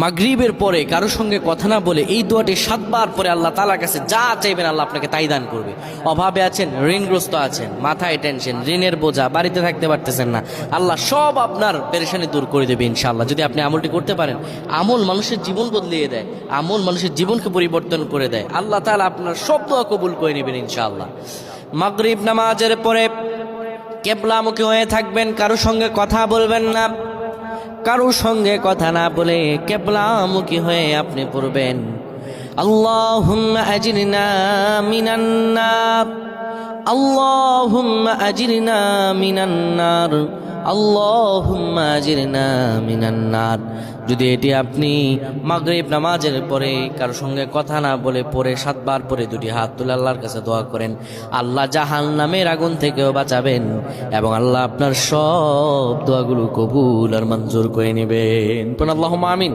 মাগরিবের পরে কারোর সঙ্গে কথা না বলে এই দোয়াটি 7 বার পরে আল্লাহ তাআলার কাছে যা চাইবেন আল্লাহ আপনাকে তাই দান করবে। অভাবে আছেন, ঋণগ্রস্ত আছেন, মাথায় টেনশন, ঋণের বোঝা, বাড়িতে থাকতে পারতেছেন না, আল্লাহ সব আপনার পেরেশানি দূর করে দেবে ইনশাআল্লাহ। যদি আপনি আমলটি করতে পারেন, আমল মানুষের জীবন বদলিয়ে দেয়, আমল মানুষের জীবনকে পরিবর্তন করে দেয়। আল্লাহ তাআলা আপনার সব দোয়া কবুল করে নেবেন ইনশাআল্লাহ। মাগরিব নামাজের পরে কিবলামুখী হয়ে থাকবেন, কারোর সঙ্গে কথা বলবেন না, কারোর সঙ্গে কথা না বলে কিবলামুখী হয়ে আপনি পড়বেন আল্লাহুম্মা আজিরনা মিনান নার, আল্লাহুম্মা আজিরনা মিনান নার, আল্লাহুম্মা আজিরনা মিনান নার। যদি এটি আপনি মাগরিব নামাজের পরে কারোর সঙ্গে কথা না বলে পড়ে 7 বার পরে দুটি হাত তুলে আল্লাহর কাছে দোয়া করেন, আল্লাহ জাহান্নামের আগুন থেকেও বাঁচাবেন এবং আল্লাহ আপনার সব দোয়াগুলো কবুল আর মঞ্জুর করে নেবেন। আল্লাহুম্মা আমিন।